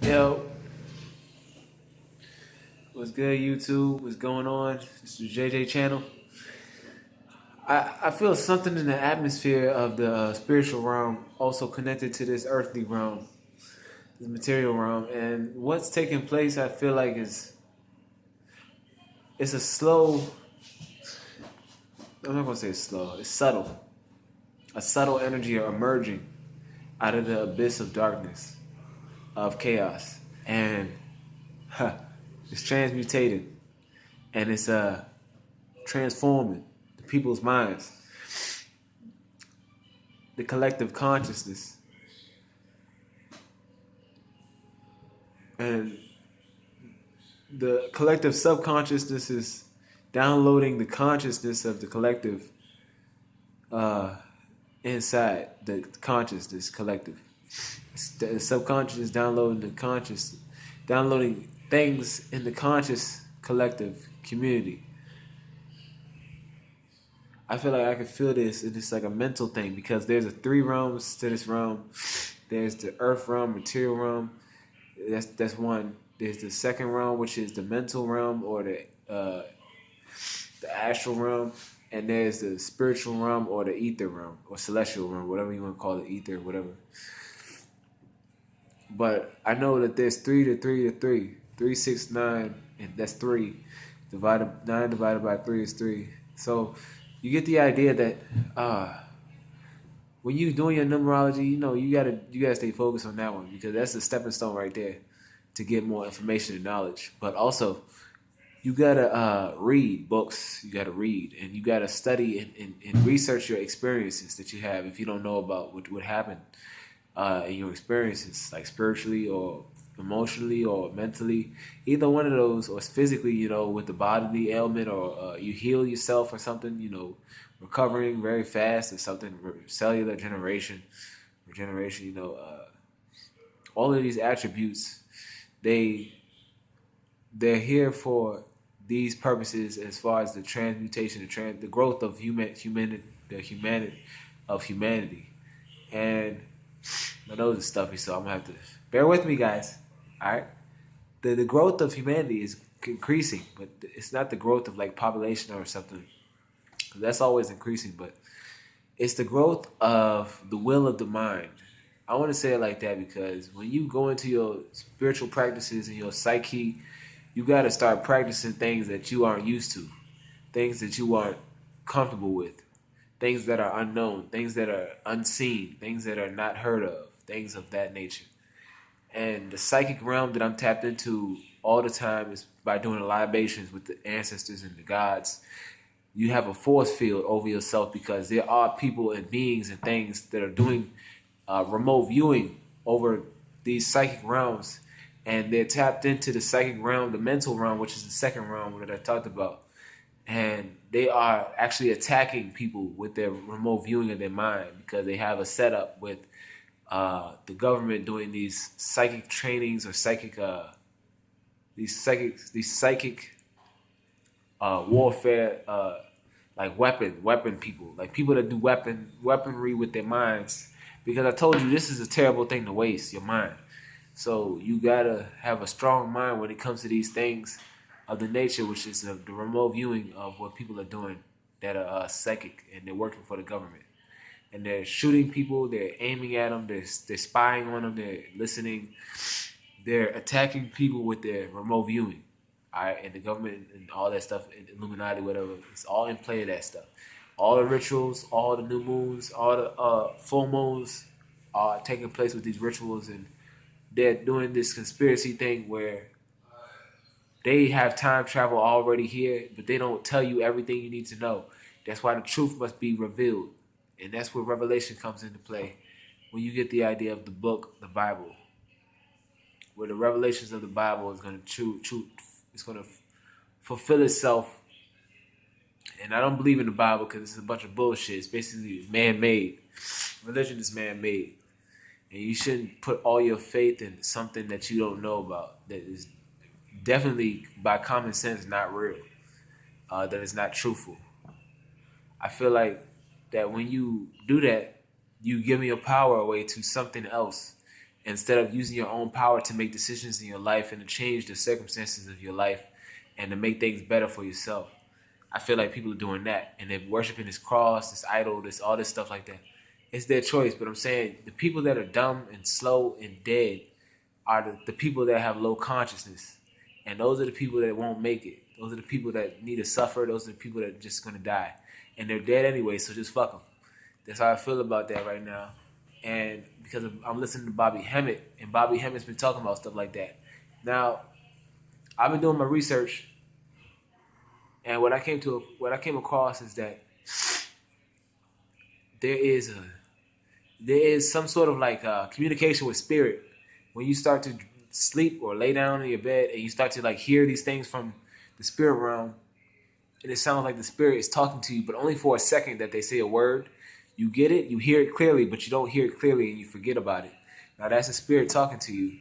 Yo, what's good, YouTube? What's going on? It's the JJ channel. I feel something in the atmosphere of the spiritual realm also connected to this earthly realm, this material realm. And what's taking place, I feel like, it's a slow, I'm not going to say it's slow, it's subtle. A subtle energy emerging out of the abyss of darkness, of chaos. And it's transmutating and it's transforming the people's minds, the collective consciousness, and the collective subconsciousness is downloading the consciousness of the collective uh, inside the consciousness collective. The subconscious is downloading the conscious, downloading things in the conscious collective community. I feel like I can feel this, and it's like a mental thing because there's three realms to this realm. There's the earth realm, material realm. That's one. There's the second realm, which is the mental realm or the astral realm, and there's the spiritual realm or the ether realm or celestial realm, whatever you want to call it, ether, whatever. But I know that there's three to three to three, 3, 6, 9, and that's three. Divided 9 divided by 3 is 3. So you get the idea that when you doing your numerology, you gotta stay focused on that one because that's a stepping stone right there to get more information and knowledge. But also, you gotta read books. You gotta read and you gotta study and research your experiences that you have if you don't know about what happened in your experiences, like spiritually or emotionally or mentally, either one of those, or physically, with the bodily ailment, or you heal yourself or something, recovering very fast or something, cellular regeneration, all of these attributes, they're here for these purposes as far as the transmutation, the growth of humanity, and my nose is stuffy, so I'm gonna have to bear with me, guys. All right, the growth of humanity is increasing, but it's not the growth of like population or something. That's always increasing, but it's the growth of the will of the mind. I want to say it like that because when you go into your spiritual practices and your psyche, you got to start practicing things that you aren't used to, things that you aren't comfortable with, things that are unknown, things that are unseen, things that are not heard of, things of that nature. And the psychic realm that I'm tapped into all the time is by doing libations with the ancestors and the gods. You have a force field over yourself because there are people and beings and things that are doing remote viewing over these psychic realms, and they're tapped into the psychic realm, the mental realm, which is the second realm that I talked about, and they are actually attacking people with their remote viewing of their mind because they have a setup with the government doing these psychic trainings or these psychic warfare, like weapon people, like people that do weaponry with their minds. Because I told you this is a terrible thing to waste your mind. So you gotta have a strong mind when it comes to these things of the nature, which is the remote viewing of what people are doing that are psychic and they're working for the government. And they're shooting people, they're aiming at them, they're spying on them, they're listening, they're attacking people with their remote viewing. All right, and the government and all that stuff, and Illuminati, whatever, it's all in play of that stuff. All the rituals, all the new moons, all the full moons are taking place with these rituals, and they're doing this conspiracy thing where they have time travel already here, but they don't tell you everything you need to know. That's why the truth must be revealed, and that's where revelation comes into play. When you get the idea of the book, the Bible, where the revelations of the Bible is going to it's going to fulfill itself. And I don't believe in the Bible because it's a bunch of bullshit. It's basically man-made. Religion is man-made. And you shouldn't put all your faith in something that you don't know about, that is definitely, by common sense, not real, that is not truthful. I feel like that when you do that, you give your power away to something else. instead of using your own power to make decisions in your life and to change the circumstances of your life and to make things better for yourself. I feel like people are doing that and they're worshiping this cross, this idol, this all this stuff like that. It's their choice, but I'm saying the people that are dumb and slow and dead are the people that have low consciousness. And those are the people that won't make it. Those are the people that need to suffer. Those are the people that are just going to die. And they're dead anyway, so just fuck them. That's how I feel about that right now. And because I'm listening to Bobby Hemmett, and Bobby Hemmett's been talking about stuff like that. Now, I've been doing my research, and what I came across is that there is some sort of like communication with spirit when you start to sleep or lay down in your bed and you start to like hear these things from the spirit realm, and it sounds like the spirit is talking to you, but only for a second that they say a word. You get it, you hear it clearly, but you don't hear it clearly and you forget about it. Now that's the spirit talking to you.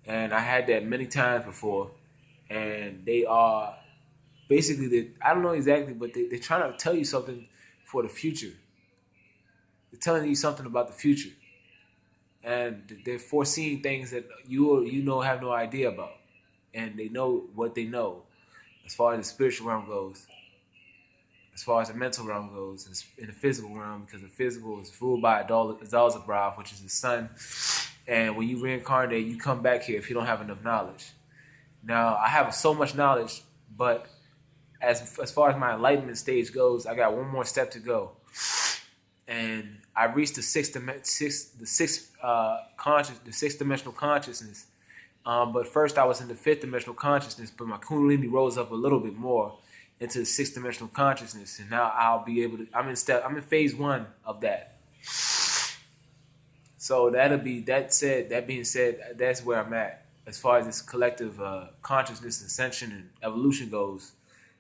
And I had that many times before, and they are basically, I don't know exactly, but they're trying to tell you something for the future. They're telling you something about the future. And they're foreseeing things that you know have no idea about. And they know what they know as far as the spiritual realm goes, as far as the mental realm goes, and in the physical realm, because the physical is ruled by Zalzabrov, which is the sun. And when you reincarnate, you come back here if you don't have enough knowledge. Now, I have so much knowledge, but as far as my enlightenment stage goes, I got one more step to go. And I reached the sixth dimensional consciousness. But first I was in the fifth dimensional consciousness, but my Kundalini rose up a little bit more into the sixth dimensional consciousness, and now I'll be able to. I'm in phase 1 of that. So that being said, that's where I'm at as far as this collective consciousness, ascension, and evolution goes.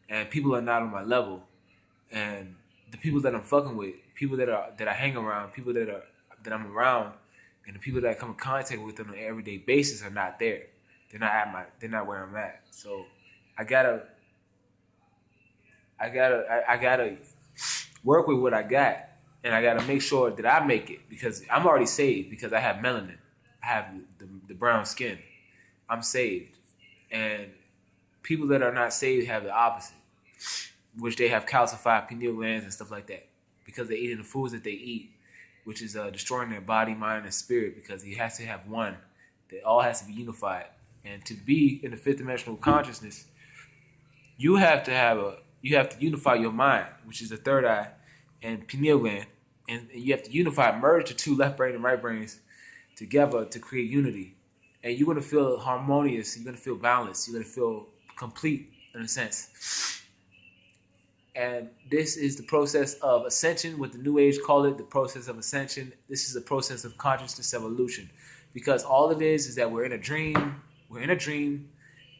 And people are not on my level, and the people that I'm fucking with, people that I hang around, people that I'm around, and the people that I come in contact with on an everyday basis are not there. They're not where I'm at. So I gotta work with what I got, and I gotta make sure that I make it, because I'm already saved, because I have melanin. I have the brown skin. I'm saved. And people that are not saved have the opposite, which they have calcified pineal glands and stuff like that, because they're eating the foods that they eat, which is destroying their body, mind, and spirit, because he has to have one. They all has to be unified. And to be in the fifth dimensional consciousness, you have to unify your mind, which is the third eye, and pineal gland, and you have to merge the two left brain and right brains together to create unity. And you're gonna feel harmonious. You're gonna feel balanced. You're gonna feel complete in a sense. And this is the process of ascension, what the New Age call it, the process of ascension. This is a process of consciousness evolution, because all it is that we're in a dream. We're in a dream,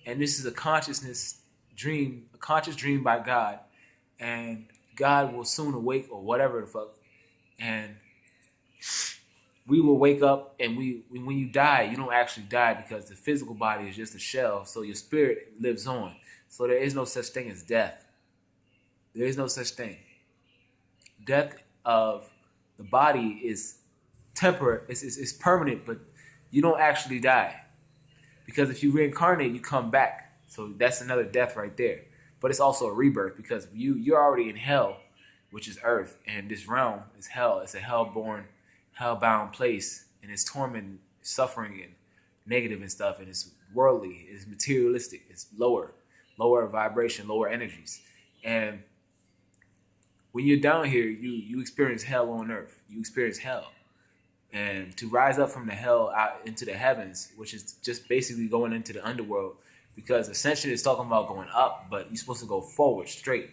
and this is a consciousness dream, a conscious dream by God, and God will soon awake, or whatever the fuck, and we will wake up. And when you die, you don't actually die, because the physical body is just a shell, so your spirit lives on. So there is no such thing as death. There is no such thing. Death of the body is temporary, it's permanent, but you don't actually die. Because if you reincarnate, you come back. So that's another death right there. But it's also a rebirth, because you're already in hell, which is earth, and this realm is hell. It's a hell-bound place, and it's torment, suffering, and negative and stuff, and it's worldly, it's materialistic, it's lower vibration, lower energies. And when you're down here, you experience hell on earth. You experience hell. And to rise up from the hell out into the heavens, which is just basically going into the underworld, because ascension is talking about going up, but you're supposed to go forward, straight.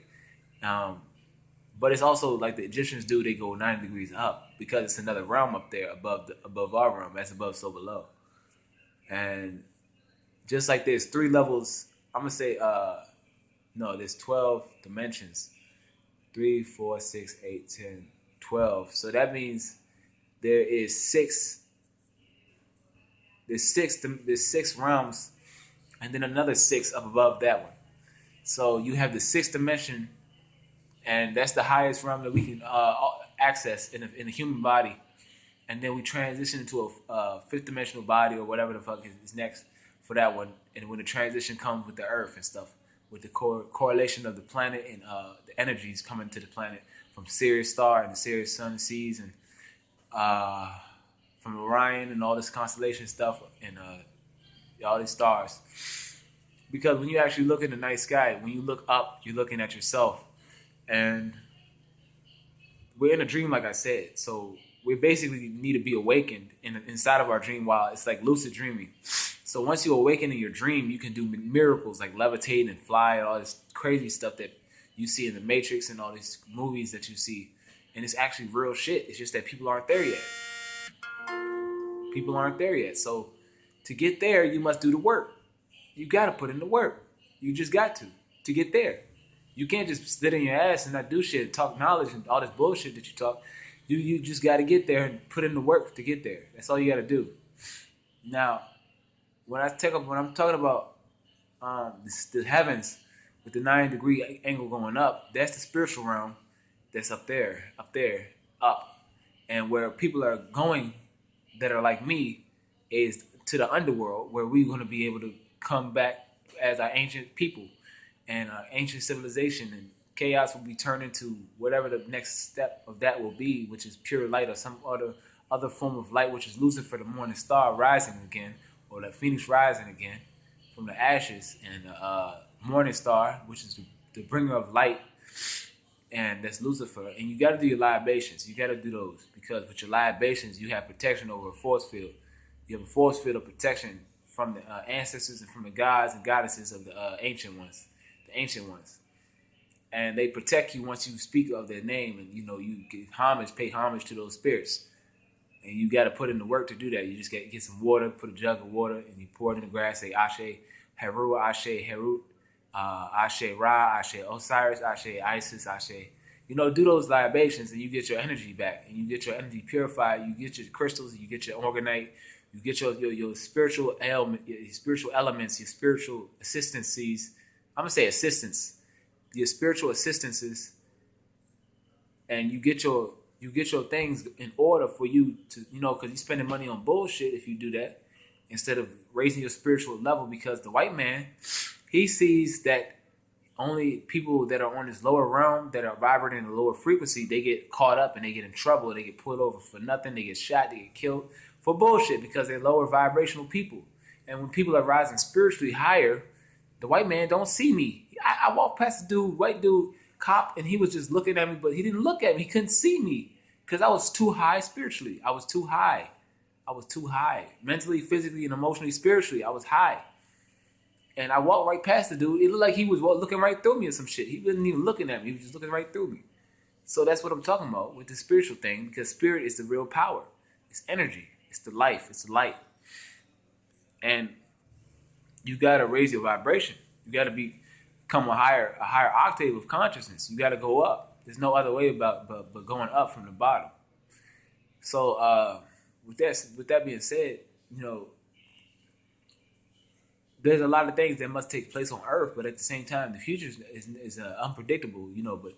But it's also like the Egyptians do, they go 9 degrees up, because it's another realm up there above our realm. As above, so below. And just like there's 3 levels, I'm going to say, there's 12 dimensions. 3, 4, 6, 8, 10, 12. So that means there's six realms, and then another 6 up above that one. So you have the 6th dimension, and that's the highest realm that we can access in the human body. and then we transition into a fifth dimensional body or whatever the fuck is next for that one. And when the transition comes with the Earth and stuff, with the correlation of the planet and the energies coming to the planet from Sirius star and the Sirius sun and seas and uh, from Orion and all this constellation stuff and all these stars. Because when you actually look in the night sky, when you look up, you're looking at yourself. And we're in a dream, like I said. So we basically need to be awakened inside of our dream while it's like lucid dreaming. So once you awaken in your dream, you can do miracles like levitate and fly and all this crazy stuff that you see in the Matrix and all these movies that you see. And it's actually real shit. It's just that people aren't there yet. People aren't there yet. So to get there, you must do the work. You got to put in the work. You just got to get there. You can't just sit in your ass and not do shit, talk knowledge and all this bullshit that you talk. You just got to get there and put in the work to get there. That's all you got to do. Now, when I'm talking about the heavens with the 9-degree angle going up, that's the spiritual realm that's up there, up. And where people are going that are like me is to the underworld, where we're going to be able to come back as our ancient people and our ancient civilization, and chaos will be turned into whatever the next step of that will be, which is pure light or some other form of light, which is Lucifer, the morning star, rising again, or the phoenix rising again from the ashes, and the morning star, which is the bringer of light, and that's Lucifer. And you got to do your libations. You got to do those, because with your libations, you have protection over a force field. You have a force field of protection from the ancestors and from the gods and goddesses of the ancient ones, and they protect you once you speak of their name, and you pay homage to those spirits, and you got to put in the work to do that. You just get some water, put a jug of water, and you pour it in the grass. Say Ashe Heru, Ashe Herut, Ashe Ra, Ashe Osiris, Ashe Isis, Ashe. Do those libations, and you get your energy back, and you get your energy purified. You get your crystals, you get your organite. You get your spiritual element, your spiritual elements, your spiritual assistances. I'm gonna say assistance, your spiritual assistances, and you get your things in order for you to, because you're spending money on bullshit if you do that instead of raising your spiritual level. Because the white man, he sees that only people that are on this lower realm, that are vibrating in a lower frequency, they get caught up and they get in trouble. They get pulled over for nothing. They get shot. They get killed for bullshit, because they're lower vibrational people. And when people are rising spiritually higher, the white man don't see me. I walked past the white dude, cop, and he was just looking at me, but he didn't look at me. He couldn't see me because I was too high spiritually. I was too high. Mentally, physically, and emotionally, spiritually. I was high. And I walked right past the dude. It looked like he was looking right through me or some shit. He wasn't even looking at me. He was just looking right through me. So that's what I'm talking about with the spiritual thing, because spirit is the real power. It's energy. It's the life. It's the light. And you got to raise your vibration. You got to become a higher octave of consciousness. You got to go up. There's no other way but going up from the bottom. So with that being said, there's a lot of things that must take place on Earth, but at the same time, the future is unpredictable. But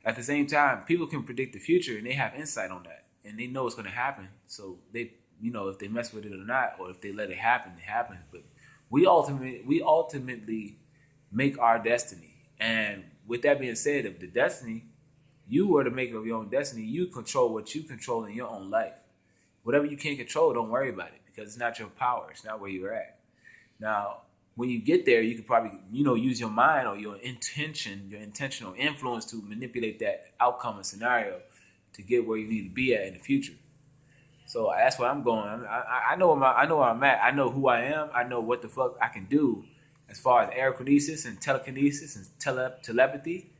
at the same time, people can predict the future, and they have insight on that, and they know what's going to happen. So they, if they mess with it or not, or if they let it happen, it happens. But we ultimately make our destiny. And with that being said, if the destiny, you were the maker of your own destiny, you control what you control in your own life. Whatever you can't control, don't worry about it, because it's not your power. It's not where you're at. Now, when you get there, you can probably, use your mind or your intentional influence to manipulate that outcome and scenario to get where you need to be at in the future. So that's where I'm going. I know where I'm at. I know who I am. I know what the fuck I can do as far as aerokinesis and telekinesis and telepathy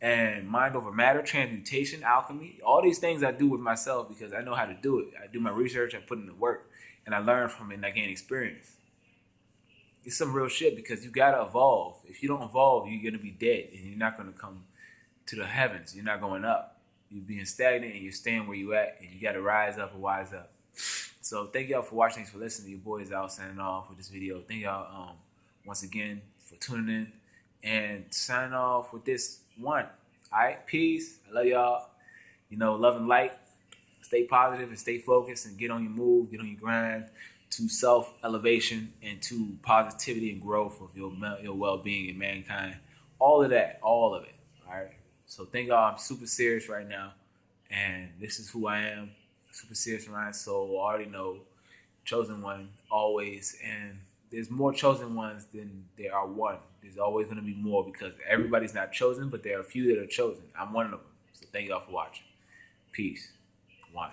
and mind over matter, transmutation, alchemy. All these things I do with myself because I know how to do it. I do my research, I put in the work, and I learn from it and I gain experience. It's some real shit, because you gotta evolve. If you don't evolve, you're gonna be dead, and you're not gonna come to the heavens. You're not going up. You're being stagnant, and you're staying where you at, and you gotta rise up and wise up. So thank y'all for watching. Thanks for listening. Your boy is out signing off with this video. Thank y'all once again for tuning in, and signing off with this one. All right, peace. I love y'all. Love and light. Stay stay positive and stay focused and get on your move, get on your grind to self-elevation and to positivity and growth of your well-being and mankind. All of that, all of it. All right. So thank y'all. I'm super serious right now, and this is who I am. Super serious, right? So already know, chosen one always, and there's more chosen ones than there are one. There's always going to be more because everybody's not chosen, but there are a few that are chosen. I'm one of them. So thank y'all for watching. Peace. One.